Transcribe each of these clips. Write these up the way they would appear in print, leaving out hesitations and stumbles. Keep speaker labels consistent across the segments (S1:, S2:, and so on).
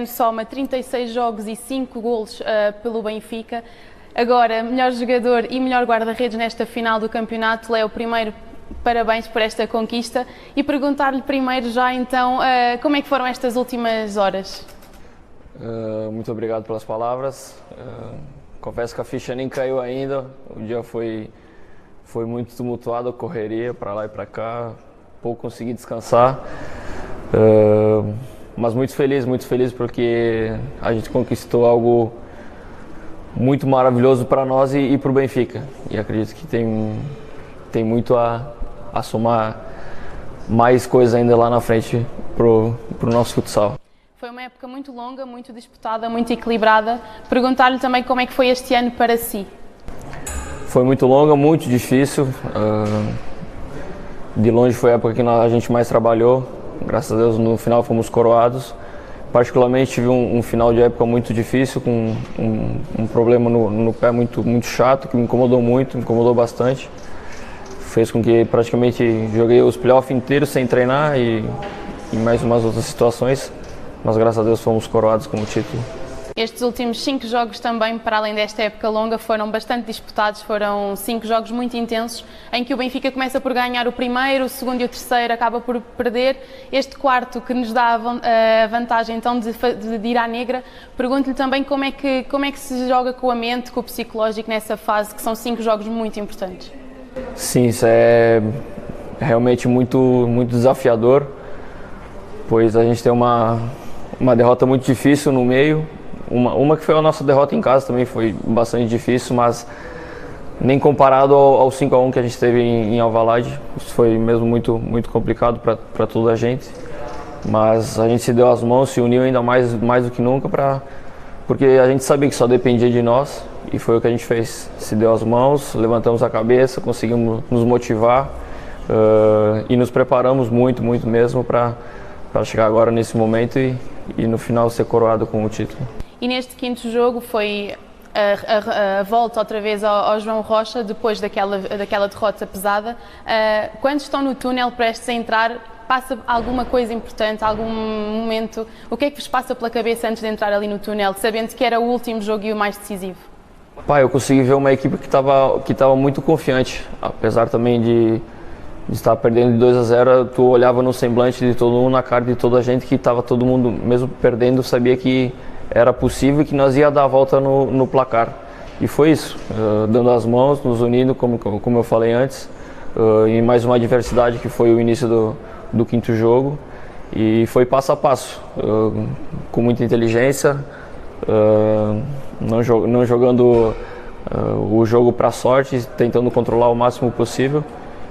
S1: Soma 36 jogos e 5 golos pelo Benfica. Agora, melhor jogador e melhor guarda-redes nesta final do campeonato. Léo, primeiro, parabéns por esta conquista e perguntar-lhe primeiro já então como é que foram estas últimas horas?
S2: Muito obrigado pelas palavras. Confesso que a ficha nem caiu ainda. O dia foi muito tumultuado, correria para lá e para cá. Pouco consegui descansar. Mas muito feliz porque a gente conquistou algo muito maravilhoso para nós e para o Benfica. E acredito que tem muito a somar mais coisas ainda lá na frente pro nosso futsal.
S1: Foi uma época muito longa, muito disputada, muito equilibrada. Perguntar-lhe também como é que foi este ano para si.
S2: Foi muito longa, muito difícil. De longe foi a época que a gente mais trabalhou. Graças a Deus no final fomos coroados. Particularmente tive um final de época muito difícil, com um problema no pé muito chato, que me incomodou bastante. Fez com que praticamente joguei os playoffs inteiros sem treinar e mais umas outras situações. Mas graças a Deus fomos coroados com o título.
S1: Estes últimos 5 jogos também, para além desta época longa, foram bastante disputados, foram 5 jogos muito intensos, em que o Benfica começa por ganhar o primeiro, o segundo e o terceiro acaba por perder. Este quarto que nos dá a vantagem então de ir à negra. Pergunto-lhe também como é que se joga com a mente, com o psicológico nessa fase, que são 5 jogos muito importantes.
S2: Sim, isso é realmente muito desafiador, pois a gente tem uma derrota muito difícil no meio. Uma que foi a nossa derrota em casa também foi bastante difícil, mas nem comparado ao 5-1 que a gente teve em Alvalade. Isso foi mesmo muito complicado para toda a gente. Mas a gente se deu as mãos, se uniu ainda mais do que nunca, porque a gente sabia que só dependia de nós e foi o que a gente fez. Se deu as mãos, levantamos a cabeça, conseguimos nos motivar e nos preparamos muito mesmo para chegar agora nesse momento e no final ser coroado com o título.
S1: E neste quinto jogo foi a volta outra vez ao João Rocha, depois daquela derrota pesada. Quando estão no túnel prestes a entrar, passa alguma coisa importante, algum momento? O que é que vos passa pela cabeça antes de entrar ali no túnel, sabendo que era o último jogo e o mais decisivo?
S2: Eu consegui ver uma equipe que estava muito confiante, apesar também de estar perdendo de 2-0, tu olhava no semblante de todo mundo, na cara de toda a gente, que estava todo mundo, mesmo perdendo, sabia que era possível e que nós ia dar a volta no placar. E foi isso, dando as mãos, nos unindo, como eu falei antes, em mais uma adversidade que foi o início do quinto jogo. E foi passo a passo, com muita inteligência, não jogando o jogo para sorte, tentando controlar o máximo possível.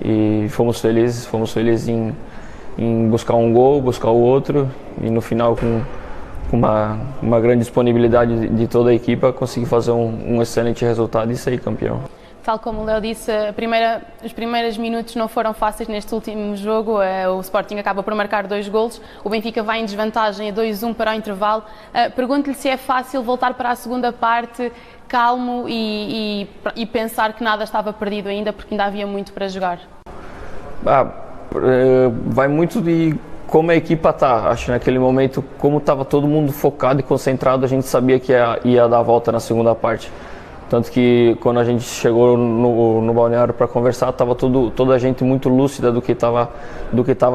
S2: E fomos felizes em buscar um gol, buscar o outro e no final com uma grande disponibilidade de toda a equipa conseguir fazer um excelente resultado e sair campeão.
S1: Tal como o Léo disse, os primeiros minutos não foram fáceis neste último jogo. O Sporting acaba por marcar 2 golos, o Benfica vai em desvantagem a 2-1 para o intervalo. Pergunto-lhe se é fácil voltar para a segunda parte calmo e pensar que nada estava perdido ainda, porque ainda havia muito para jogar.
S2: Vai muito de como a equipa está. Acho que naquele momento, como estava todo mundo focado e concentrado, a gente sabia que ia dar a volta na segunda parte. Tanto que quando a gente chegou no balneário para conversar, estava toda a gente muito lúcida do que estava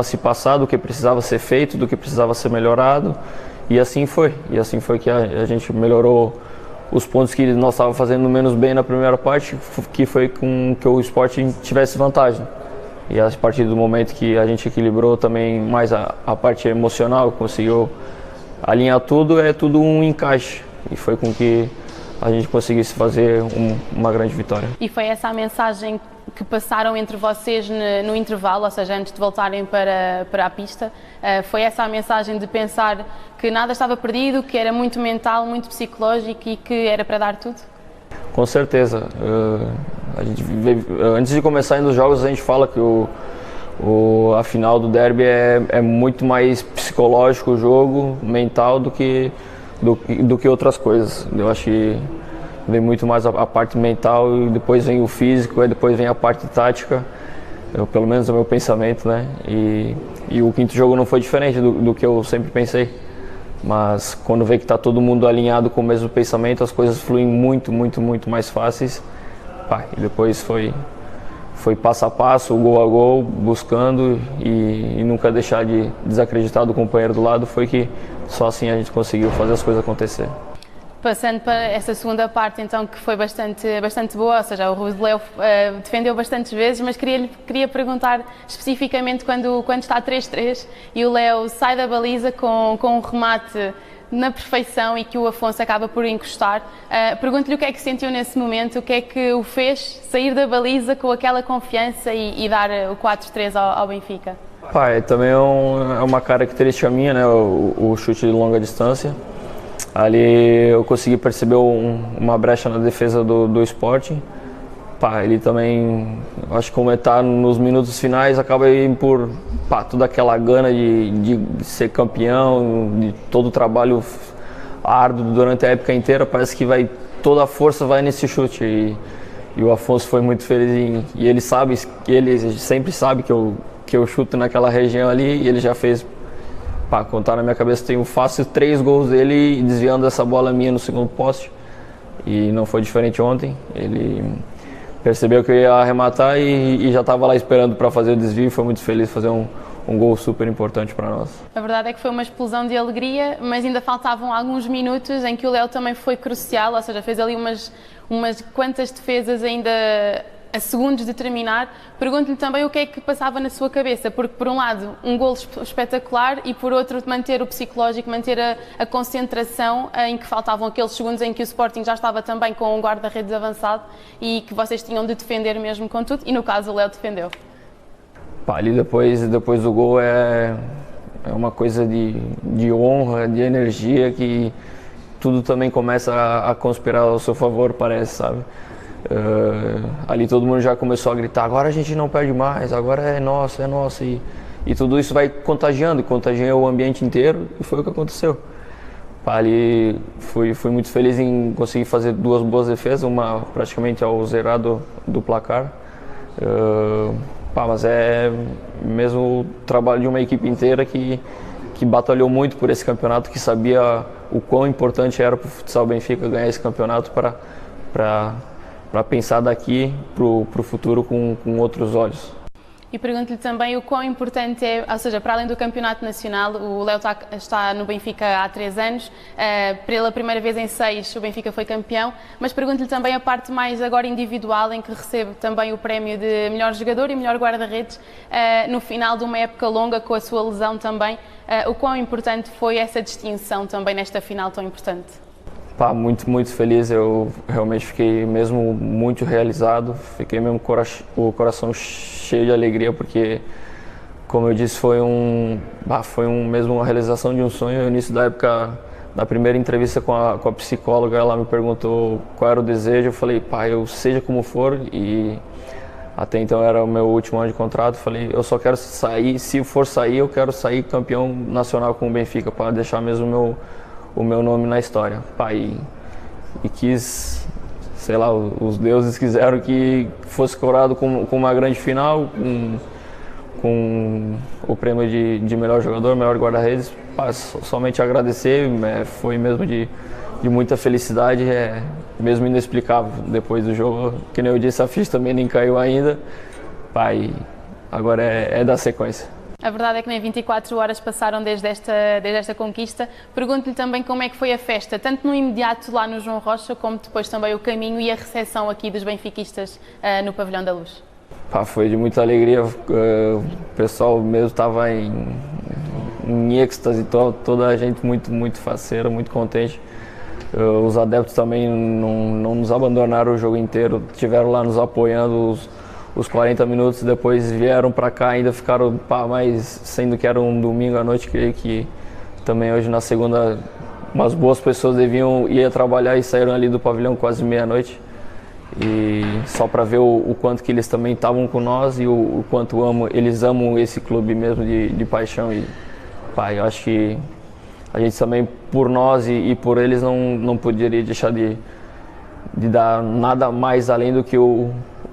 S2: se passando, do que precisava ser feito, do que precisava ser melhorado. E assim foi que a gente melhorou os pontos que nós estávamos fazendo menos bem na primeira parte, que foi com que o Sporting tivesse vantagem. E a partir do momento que a gente equilibrou também mais a parte emocional, conseguiu alinhar tudo, é tudo um encaixe. E foi com que a gente conseguisse fazer uma grande vitória.
S1: E foi essa a mensagem que passaram entre vocês no intervalo, ou seja, antes de voltarem para a pista? Foi essa a mensagem de pensar que nada estava perdido, que era muito mental, muito psicológico e que era para dar tudo?
S2: Com certeza. Antes de começar nos jogos, a gente fala que a final do derby é muito mais psicológico o jogo, mental, do que outras coisas. Eu acho que vem muito mais a parte mental e depois vem o físico, e depois vem a parte tática. Pelo menos é o meu pensamento, né? E o quinto jogo não foi diferente do que eu sempre pensei. mas quando vê que está todo mundo alinhado com o mesmo pensamento, as coisas fluem muito, muito, muito mais fáceis. E depois foi passo a passo, gol a gol, buscando e nunca deixar de desacreditar do companheiro do lado. Foi que só assim a gente conseguiu fazer as coisas acontecer.
S1: Passando para essa segunda parte, então, que foi bastante boa, ou seja, o Léo defendeu bastantes vezes, mas queria perguntar especificamente quando está 3-3 e o Léo sai da baliza com um remate na perfeição e que o Afonso acaba por encostar. Pergunto-lhe o que é que sentiu nesse momento, o que é que o fez sair da baliza com aquela confiança e dar o 4-3 ao Benfica?
S2: Também é uma característica minha, né, o chute de longa distância. Ali eu consegui perceber uma brecha na defesa do Sporting. Ele também, acho que como está nos minutos finais, acaba indo por toda aquela gana de ser campeão, de todo o trabalho árduo durante a época inteira. Parece que toda a força vai nesse chute. E o Afonso foi muito feliz e ele sempre sabe que eu chuto naquela região ali, e ele já fez. Contar na minha cabeça, tenho fácil 3 gols dele desviando essa bola minha no segundo poste, e não foi diferente ontem. Ele percebeu que eu ia arrematar e já estava lá esperando para fazer o desvio, e foi muito feliz fazer um gol super importante para nós.
S1: A verdade é que foi uma explosão de alegria, mas ainda faltavam alguns minutos em que o Léo também foi crucial, ou seja, fez ali umas quantas defesas ainda a segundos de terminar. Pergunto-lhe também o que é que passava na sua cabeça, porque por um lado um golo espetacular e por outro manter o psicológico, manter a concentração, em que faltavam aqueles segundos em que o Sporting já estava também com um guarda-redes avançado e que vocês tinham de defender mesmo com tudo, e no caso o Léo defendeu.
S2: Ali depois do gol é uma coisa de honra, de energia, que tudo também começa a conspirar ao seu favor, parece, sabe? Ali todo mundo já começou a gritar: agora a gente não perde mais, agora é nosso, e tudo isso vai contagia o ambiente inteiro, e foi o que aconteceu. Ali fui muito feliz em conseguir fazer 2 boas defesas, uma praticamente ao zerado do placar, mas é mesmo o trabalho de uma equipe inteira que batalhou muito por esse campeonato, que sabia o quão importante era para o futsal Benfica ganhar esse campeonato para pensar daqui para o futuro com outros olhos.
S1: E pergunto-lhe também o quão importante é, ou seja, para além do campeonato nacional, o Léo está no Benfica há 3 anos, pela primeira vez em 6 o Benfica foi campeão, mas pergunto-lhe também a parte mais agora individual, em que recebe também o prémio de melhor jogador e melhor guarda-redes, no final de uma época longa com a sua lesão também, o quão importante foi essa distinção também nesta final tão importante?
S2: Muito, muito feliz. Eu realmente fiquei mesmo muito realizado, fiquei mesmo o coração cheio de alegria, porque, como eu disse, foi mesmo uma realização de um sonho. No início da época, na primeira entrevista com a psicóloga, ela me perguntou qual era o desejo. Eu falei: eu seja como for, e até então era o meu último ano de contrato. Falei: eu só quero sair, se for sair, eu quero sair campeão nacional com o Benfica, para deixar mesmo o meu nome na história. E quis, sei lá, os deuses quiseram que fosse coroado com uma grande final, com o prêmio de melhor jogador, melhor guarda-redes. Somente agradecer, foi mesmo de muita felicidade, mesmo inexplicável. Depois do jogo, que nem eu disse, a ficha também nem caiu ainda. Agora é dar sequência.
S1: A verdade é que nem 24 horas passaram desde esta conquista. Pergunto-lhe também como é que foi a festa, tanto no imediato lá no João Rocha, como depois também o caminho e a recepção aqui dos benfiquistas no Pavilhão da Luz.
S2: Foi de muita alegria, o pessoal mesmo estava em êxtase, toda a gente muito, muito faceira, muito contente. Os adeptos também não nos abandonaram o jogo inteiro, estiveram lá nos apoiando os 40 minutos, depois vieram para cá, ainda ficaram, mas sendo que era um domingo à noite, creio que também hoje na segunda umas boas pessoas ir trabalhar e saíram ali do pavilhão quase meia-noite, e só para ver o quanto que eles também estavam com nós e o quanto eles amam esse clube mesmo de paixão. E eu acho que a gente também, por nós e por eles, não poderia deixar de dar nada mais além do que o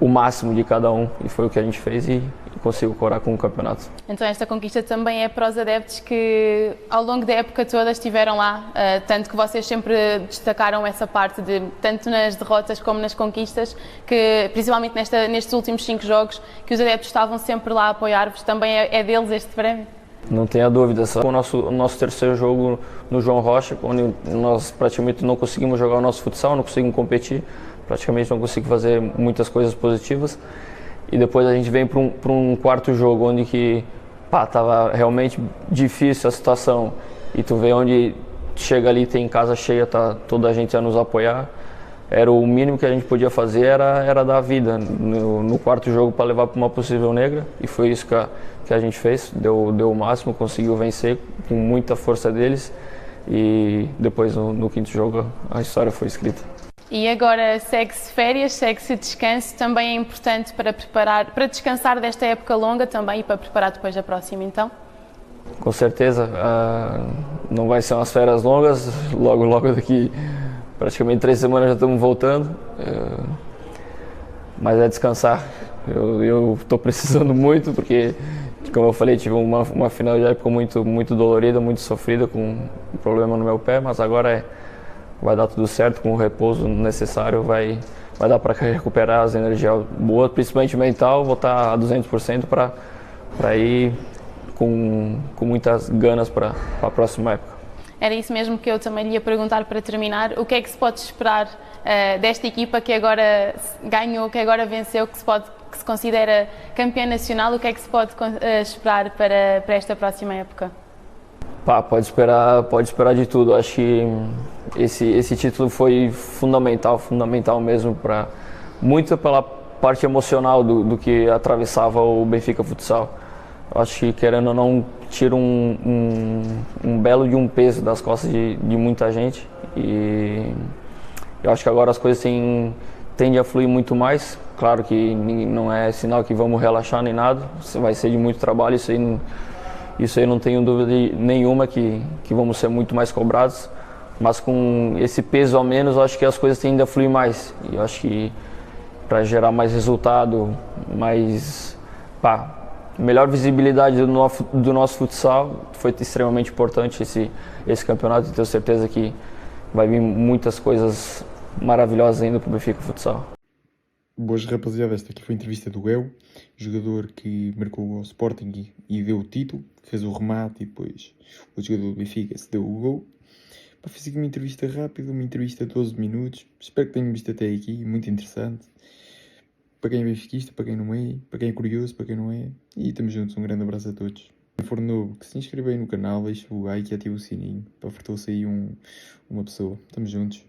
S2: máximo de cada um, e foi o que a gente fez, e consigo coroar com o campeonato.
S1: Então esta conquista também é para os adeptos que ao longo da época toda estiveram lá, tanto que vocês sempre destacaram essa parte de, tanto nas derrotas como nas conquistas, que principalmente nestes últimos 5 jogos, que os adeptos estavam sempre lá a apoiar-vos, também é deles este prémio?
S2: Não tenha dúvida, só o nosso terceiro jogo no João Rocha, onde nós praticamente não conseguimos jogar o nosso futsal, não conseguimos competir, praticamente não conseguimos fazer muitas coisas positivas. E depois a gente vem para um quarto jogo, onde que tava realmente difícil a situação. E tu vê onde chega ali, tem casa cheia, tá toda a gente a nos apoiar. Era o mínimo que a gente podia fazer, era dar a vida no quarto jogo para levar para uma possível negra. E foi isso que a gente fez, deu o máximo, conseguiu vencer com muita força deles. E depois no quinto jogo a história foi escrita.
S1: E agora segue-se férias, segue-se descanso, também é importante para descansar desta época longa também e para preparar depois a próxima, então?
S2: Com certeza, não vai ser umas férias longas, logo daqui praticamente 3 semanas já estamos voltando, mas é descansar. Eu estou precisando muito porque, como eu falei, tive uma final de época muito dolorida, muito sofrida, com um problema no meu pé, mas agora vai dar tudo certo, com o repouso necessário, vai dar para recuperar as energias boas, principalmente mental, voltar a 200% para ir com muitas ganas para a próxima época.
S1: Era isso mesmo que eu também lhe ia perguntar para terminar. O que é que se pode esperar desta equipa que agora ganhou, que agora venceu, que se considera campeã nacional? O que é que se pode esperar para esta próxima época?
S2: Pode esperar de tudo. Acho que esse título foi fundamental mesmo, muito pela parte emocional do que atravessava o Benfica Futsal. Acho que, querendo ou não, tira um belo de um peso das costas de muita gente, e eu acho que agora as coisas tendem a fluir muito mais. Claro que não é sinal que vamos relaxar nem nada, vai ser de muito trabalho, isso aí não tenho dúvida nenhuma que vamos ser muito mais cobrados, mas com esse peso a menos, eu acho que as coisas tendem a fluir mais, e eu acho que para gerar mais resultado, melhor visibilidade do nosso futsal, foi extremamente importante esse campeonato, e tenho certeza que vai vir muitas coisas maravilhosas ainda para o Benfica Futsal.
S3: Boas rapaziada, esta aqui foi a entrevista do El, jogador que marcou o Sporting e deu o título, fez o remate e depois o jogador do Benfica se deu o gol. Fiz aqui uma entrevista rápida, uma entrevista de 12 minutos, espero que tenham visto até aqui, muito interessante. Para quem é benfiquista, para quem não é, para quem é curioso, para quem não é. E estamos juntos, um grande abraço a todos. Se for novo, que se inscreva aí no canal, deixe o like e ative o sininho, para fortalecer aí uma pessoa. Estamos juntos.